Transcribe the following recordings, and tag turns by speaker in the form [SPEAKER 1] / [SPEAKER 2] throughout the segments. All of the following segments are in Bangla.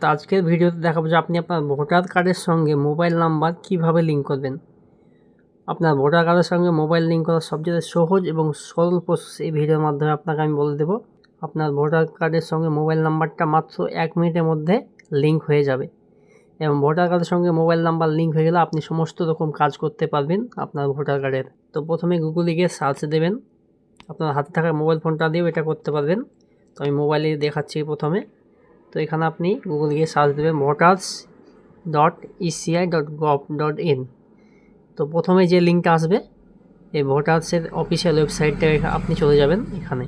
[SPEAKER 1] তো আজকের ভিডিওতে দেখাবো যে আপনি আপনার ভোটার কার্ডের সঙ্গে মোবাইল নাম্বার কিভাবে লিঙ্ক করবেন। আপনার ভোটার কার্ডের সঙ্গে মোবাইল লিঙ্ক করার সবচেয়ে সহজ এবং সরল প্রসেস এই ভিডিওর মাধ্যমে আপনাকে আমি বলে দেবো। আপনার ভোটার কার্ডের সঙ্গে মোবাইল নাম্বারটা মাত্র 1 মিনিটের মধ্যে লিঙ্ক হয়ে যাবে এবং ভোটার কার্ডের সঙ্গে মোবাইল নাম্বার লিঙ্ক হয়ে গেলে আপনি সমস্ত রকম কাজ করতে পারবেন আপনার ভোটার কার্ডের। তো প্রথমে গুগলে গিয়ে সার্চ দেবেন, আপনার হাতে থাকা মোবাইল ফোনটা দিয়েও এটা করতে পারবেন। তো আমি মোবাইলে দেখাচ্ছি প্রথমে। তো এখানে আপনি গুগল গিয়ে সার্চ দেবেন voters.eci.gov.in। তো প্রথমে যে লিঙ্কটা আসবে এই ভোটার্সের অফিসিয়াল ওয়েবসাইটটা আপনি চলে যাবেন এখানে।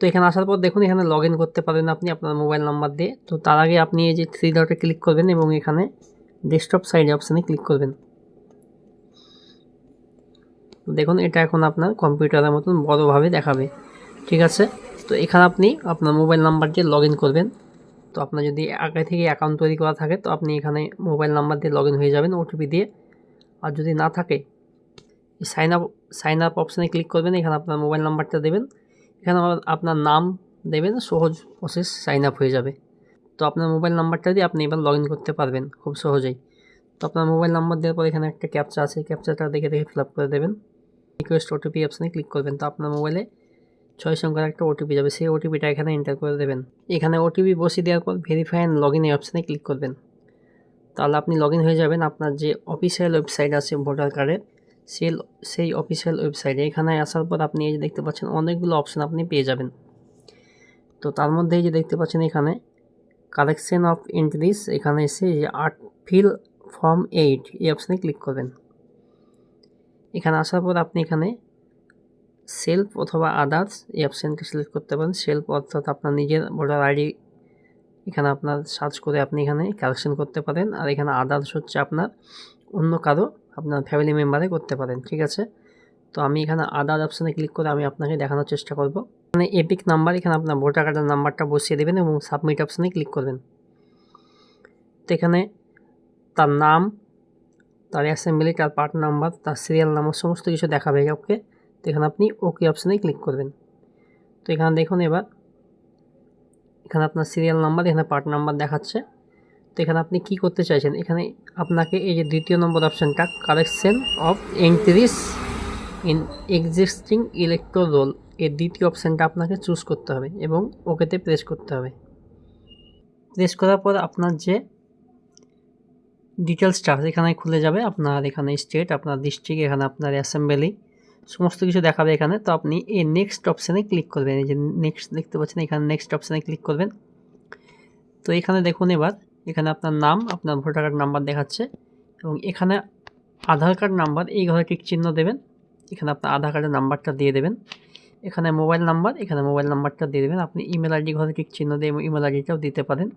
[SPEAKER 1] তো এখানে আসার পর দেখুন এখানে লগ ইন করতে পারবেন আপনি আপনার মোবাইল নাম্বার দিয়ে। তো তার আগে আপনি এই যে 3 ডটে ক্লিক করবেন এবং এখানে ডেস্কটপ সাইড অপশানে ক্লিক করবেন। দেখুন এটা এখন আপনার কম্পিউটারের মতন বড়োভাবে দেখাবে, ঠিক আছে। তো এখানে আপনি আপনার মোবাইল নাম্বার দিয়ে লগ ইন করবেন। তো আপনার যদি আগে থেকে অ্যাকাউন্ট তৈরি করা থাকে তো আপনি এখানে মোবাইল নাম্বার দিয়ে লগ ইন হয়ে যাবেন ওটিপি দিয়ে। আর যদি না থাকে সাইন আপ অপশানে ক্লিক করবেন, এখানে আপনার মোবাইল নাম্বারটা দেবেন, এখানে আপনার নাম দেবেন, সহজ প্রসেস সাইন আপ হয়ে যাবে। তো আপনার মোবাইল নাম্বারটা দিয়ে আপনি এবার লগ ইন করতে পারবেন খুব সহজেই। তো আপনার মোবাইল নাম্বার দেওয়ার পর এখানে একটা ক্যাপচা আছে, ক্যাপচাটা দেখে ফিল আপ করে দেবেন। রিকোয়েস্ট ওটিপি অপশানে ক্লিক করবেন। তো আপনার মোবাইলে 6 সংখ্যার একটা ওটিপি যাবে, সেই ওটিপিটা এখানে এন্টার করে দেবেন। এখানে ওটিপি বসিয়ে দেওয়ার পর ভেরিফাই অ্যান্ড লগ ইন এই অপশানে ক্লিক করবেন। তাহলে আপনি লগ ইন হয়ে যাবেন আপনার যে অফিসিয়াল ওয়েবসাইট আছে ভোটার কার্ডের সেই অফিসিয়াল ওয়েবসাইটে। এখানে আসার পর আপনি এই যে দেখতে পাচ্ছেন অনেকগুলো অপশান আপনি পেয়ে যাবেন। তো তার মধ্যে এই যে দেখতে পাচ্ছেন এখানে কালেকশন অফ এন্ট্রিজ, এখানে এসে যে ফিল ফর্ম 8 এই অপশানে ক্লিক করবেন। এখানে আসার পর আপনি এখানে সেলফ অথবা আদার্স এই অপশানটা সিলেক্ট করতে পারেন। সেলফ অর্থাৎ আপনার নিজের ভোটার আইডি এখানে আপনার সার্চ করে আপনি এখানে কালেকশন করতে পারেন। আর এখানে আদার্স হচ্ছে আপনার অন্য কারো আপনার ফ্যামিলি মেম্বারে করতে পারেন, ঠিক আছে। তো আমি এখানে আদার অপশানে ক্লিক করে আমি আপনাকে দেখানোর চেষ্টা করব। এখানে এপিক নাম্বার, এখানে আপনার ভোটার কার্ডের নাম্বারটা বসিয়ে দেবেন এবং সাবমিট অপশানে ক্লিক করবেন। তো এখানে তার নাম, তার অ্যাসেম্বলি, তার পার্ট নাম্বার, তার সিরিয়াল নাম্বার সমস্ত কিছু দেখাবে ওকে। তো এখানে আপনি ওকে অপশানে ক্লিক করবেন। তো এখানে দেখুন এবার এখানে আপনার সিরিয়াল নাম্বার, এখানে পার্ট নাম্বার দেখাচ্ছে। তো এখানে আপনি কি করতে চাইছেন, এখানে আপনাকে এই যে দ্বিতীয় নম্বর অপশানটা collection of entries in existing electoral roll, এর দ্বিতীয় অপশানটা আপনাকে চুজ করতে হবে এবং ওকেতে প্রেস করতে হবে। প্রেস করার পর আপনার যে ডিটেলসটা এখানে খুলে যাবে, আপনার এখানে স্টেট, আপনার ডিস্ট্রিক্ট, এখানে আপনার অ্যাসেম্বলি সমস্ত কিছু দেখাবে এখানে। তো আপনি এই নেক্সট অপশানে ক্লিক করবেন, এই যে নেক্সট দেখতে পাচ্ছেন এখানে নেক্সট অপশানে ক্লিক করবেন। তো এখানে দেখুন এবার এখানে আপনার নাম, আপনার ভোটার কার্ড নাম্বার দেখাচ্ছে এবং এখানে আধার কার্ড নাম্বার, এই ঘরে টিক চিহ্ন দেবেন, এখানে আপনার আধার কার্ডের নাম্বারটা দিয়ে দেবেন। এখানে মোবাইল নাম্বার, এখানে মোবাইল নাম্বারটা দিয়ে দেবেন। আপনি ইমেল আইডি ঘরে টিক চিহ্ন দিয়ে ইমেল আইডিটাও দিতে পারেন।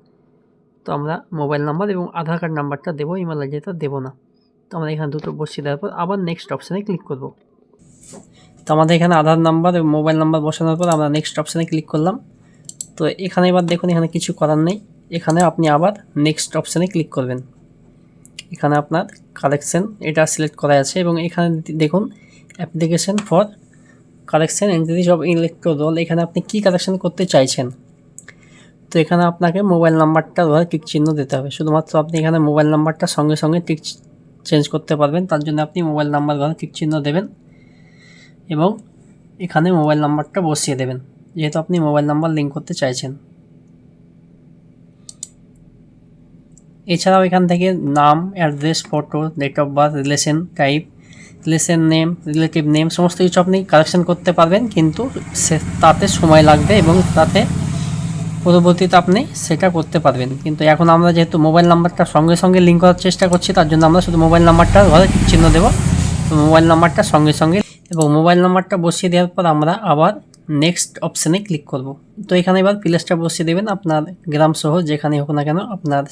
[SPEAKER 1] তো আমরা মোবাইল নাম্বার এবং আধার কার্ড নাম্বারটা দেবো, ইমেল আইডিটা দেবো না। তো আমরা এখানে দুটো বসিয়ে দেওয়ার পর আবার নেক্সট অপশানে ক্লিক করব। তো আমাদের এখানে আধার নাম্বার এবং মোবাইল নাম্বার বসানোর পর আমরা নেক্সট অপশানে ক্লিক করলাম। তো এখানে এবার দেখুন এখানে কিছু করার নেই, এখানে আপনি আবার নেক্সট অপশানে ক্লিক করবেন। এখানে আপনার কালেকশন এটা সিলেক্ট করা আছে এবং এখানে দেখুন application for collection entries of electoral roll, এখানে আপনি কি কালেকশন করতে চাইছেন। তো এখানে আপনাকে মোবাইল নাম্বারটা ধরে টিক চিহ্ন দিতে হবে। শুধুমাত্র আপনি এখানে মোবাইল নাম্বারটা সঙ্গে সঙ্গে টিক চেঞ্জ করতে পারবেন, তার জন্য আপনি মোবাইল নাম্বার ঘরে টিক চিহ্ন দেবেন এবং এখানে মোবাইল নাম্বারটা বসিয়ে দেবেন যেহেতু আপনি মোবাইল নাম্বার লিঙ্ক করতে চাইছেন। এছাড়াও এখান থেকে নাম, address, photo, date of birth, relation type, relation name, relative name সমস্ত কিছু আপনি কালেকশন করতে পারবেন, কিন্তু তাতে সময় লাগবে এবং তাতে পরবর্তীতে আপনি সেটা করতে পারবেন। কিন্তু এখন আমরা যেহেতু মোবাইল নাম্বারটা সঙ্গে সঙ্গে লিঙ্ক করার চেষ্টা করছি, তার জন্য আমরা শুধু মোবাইল নাম্বারটা ঘরে চিহ্ন দেবো। তো মোবাইল নাম্বারটা সঙ্গে সঙ্গে এবং মোবাইল নাম্বারটা বসিয়ে দেওয়ার পর আমরা আবার নেক্সট অপশানে ক্লিক করব। তো এখানে এবার প্লেসটা বসিয়ে দেবেন, আপনার গ্রাম শহর যেখানে হোক না কেন, আপনার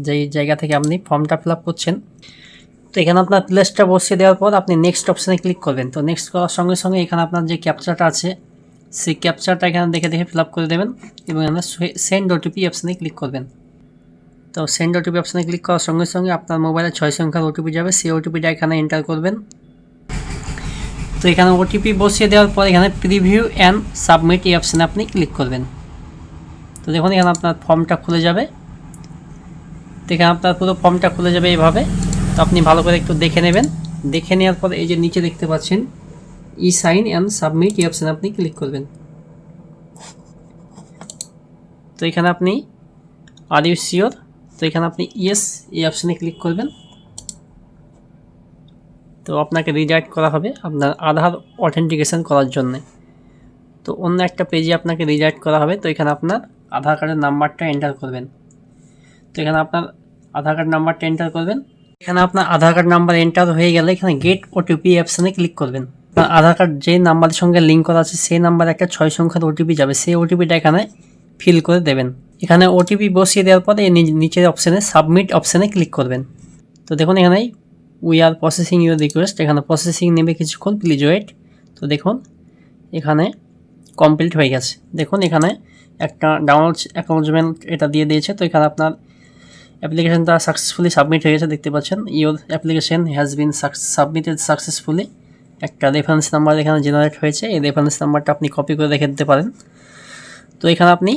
[SPEAKER 1] যেই জায়গা থেকে আপনি ফর্মটা ফিল আপ করছেন। তো এখানে আপনার প্লেসটা বসিয়ে দেওয়ার পর আপনি নেক্সট অপশানে ক্লিক করবেন। তো নেক্সট করার সঙ্গে সঙ্গে এখানে আপনার যে ক্যাপচাটা আছে সেই ক্যাপচারটা এখানে দেখে ফিল আপ করে দেবেন এবং এখানে সেন্ড ওটিপি অপশানে ক্লিক করবেন। তো সেন্ড ওটিপি অপশানে ক্লিক করার সঙ্গে সঙ্গে আপনার মোবাইলে 6 সংখ্যার ওটিপি যাবে, সেই ওটিপিটা এখানে এন্টার করবেন। তো এখানে ওটিপি বসিয়ে দেওয়ার পর এখানে প্রিভিউ অ্যান্ড সাবমিট এই অপশানে আপনি ক্লিক করবেন। তো দেখুন এখানে আপনার ফর্মটা খুলে যাবে তো এখানে আপনার পুরো ফর্মটা খুলে যাবে এইভাবে। তো আপনি ভালো করে একটু দেখে নেবেন। দেখে নেওয়ার পর এই যে নিচে দেখতে পাচ্ছেন ই সাইন অ্যান্ড সাবমিট এই অপশানে আপনি ক্লিক করবেন। তো এখানে আপনি আর ইউ শিওর, তো এখানে আপনি ইয়েস এই অপশানে ক্লিক করবেন। তো আপনাকে রিডাইরেক্ট করা হবে আপনার আধার অথেন্টিকেশন করার জন্যে। তো অন্য একটা পেজে আপনাকে রিডাইরেক্ট করা হবে। তো এখানে আপনার আধার কার্ডের নাম্বারটা এন্টার করবেন। তো এখানে আপনার আধার কার্ড নাম্বারটা এন্টার করবেন। এখানে আপনার আধার কার্ড নাম্বার এন্টার হয়ে গেলে এখানে গেট ওটিপি অপশানে ক্লিক করবেন। আপনার আধার কার্ড যে নাম্বারের সঙ্গে লিঙ্ক করা আছে সেই নাম্বারে একটা 6 সংখ্যার ওটিপি যাবে, সেই ওটিপিটা এখানে ফিল করে দেবেন। এখানে ওটিপি বসিয়ে দেওয়ার পরে নিচের অপশানে সাবমিট অপশানে ক্লিক করবেন। তো দেখুন এখানে we are processing your request, এখানে প্রসেসিং নেবে কিছুক্ষণ, প্লিজ ওয়েট। তো দেখুন এখানে কমপ্লিট হয়ে গেছে। দেখুন এখানে একটা ডাউনলোড অ্যাকনোলেজমেন্ট এটা দিয়ে দিয়েছে। তো এখানে আপনার অ্যাপ্লিকেশনটা সাকসেসফুলি সাবমিট হয়ে গেছে, দেখতে পাচ্ছেন your application has been submitted successfully. একটা রেফারেন্স নাম্বার এখানে জেনারেট হয়েছে, এই রেফারেন্স নাম্বারটা আপনি কপি করে রেখে দিতে পারেন। তো এখানে আপনি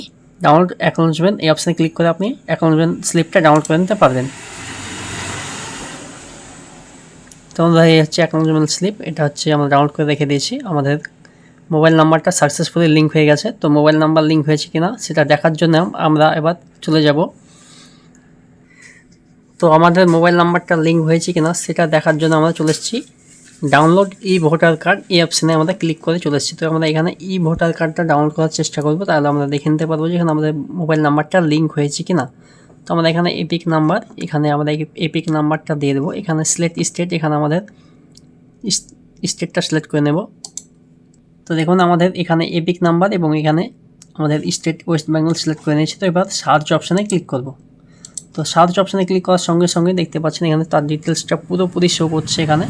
[SPEAKER 1] ডাউনলোড অ্যাকনোলেজমেন্ট এই অপশানে ক্লিক করে আপনি অ্যাকনোলেজমেন্ট স্লিপটা ডাউনলোড করে নিতে পারবেন। তো আমরা এই হচ্ছে অ্যাকনোলেজমেন্ট স্লিপ, এটা হচ্ছে আমরা ডাউনলোড করে রেখে দিয়েছি। আমাদের মোবাইল নাম্বারটা সাকসেসফুলি লিঙ্ক হয়ে গেছে। তো মোবাইল নাম্বার লিঙ্ক হয়েছে কিনা সেটা দেখার জন্য আমরা এবার চলে যাব। তো আমাদের মোবাইল নাম্বারটা লিঙ্ক হয়েছে কিনা সেটা দেখার জন্য আমরা চলে এসেছি ডাউনলোড ই ভোটার কার্ড এই অপশানে আমরা ক্লিক করে চলে এসেছি। তো আমরা এখানে ই ভোটার কার্ডটা ডাউনলোড করার চেষ্টা করব, তাহলে আমরা দেখে নিতে পারবো যে এখানে আমাদের মোবাইল নাম্বারটা লিঙ্ক হয়েছে কিনা। তো আমরা এখানে এপিক নাম্বার, এখানে আমরা এপিক নাম্বারটা দিয়ে দেবো। এখানে সিলেক্ট স্টেট, এখানে আমাদের স্টেটটা সিলেক্ট করে নেব। তো দেখুন আমাদের এখানে এপিক নাম্বার এবং এখানে আমাদের স্টেট ওয়েস্ট বেঙ্গল সিলেক্ট করে নিয়েছি। তো এবার সার্চ অপশানে ক্লিক করব। তো সার্চ অপশানে ক্লিক করার সঙ্গে সঙ্গে দেখতে পাচ্ছেন এখানে তার ডিটেলসটা পুরোপুরি শো করছে। এখানে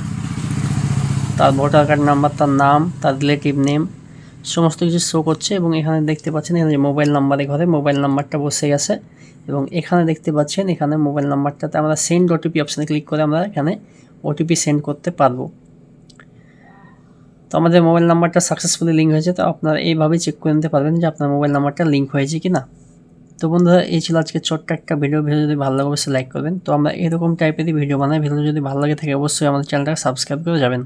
[SPEAKER 1] তার ভোটার কার্ড নাম্বার, তার নাম, তার রিলেটিভ নেম সমস্ত কিছু শো করছে। এবং এখানে দেখতে পাচ্ছেন এখানে মোবাইল নাম্বারের ঘরে মোবাইল নাম্বারটা বসে গেছে। এবং এখানে দেখতে পাচ্ছেন এখানে মোবাইল নাম্বারটাতে আমরা সেন্ড ওটিপি অপশানে ক্লিক করে আমরা এখানে ওটিপি সেন্ড করতে পারবো। তো আমাদের মোবাইল নাম্বারটা সাকসেসফুলি লিঙ্ক হয়েছে। তো আপনারা এইভাবেই চেক করে নিতে পারবেন যে আপনার মোবাইল নাম্বারটা লিঙ্ক হয়েছে কি না। তো বন্ধুরা এই ছিল আজকে ছোট্ট একটা ভিডিও যদি ভালো লাগে অবশ্যই লাইক করবেন। তো আমরা এরকম টাইপেরই ভিডিও বানাই। ভিডিও যদি ভালো লাগে থাকে অবশ্যই আমাদের চ্যানেলটাকে সাবস্ক্রাইব করে যাবেন।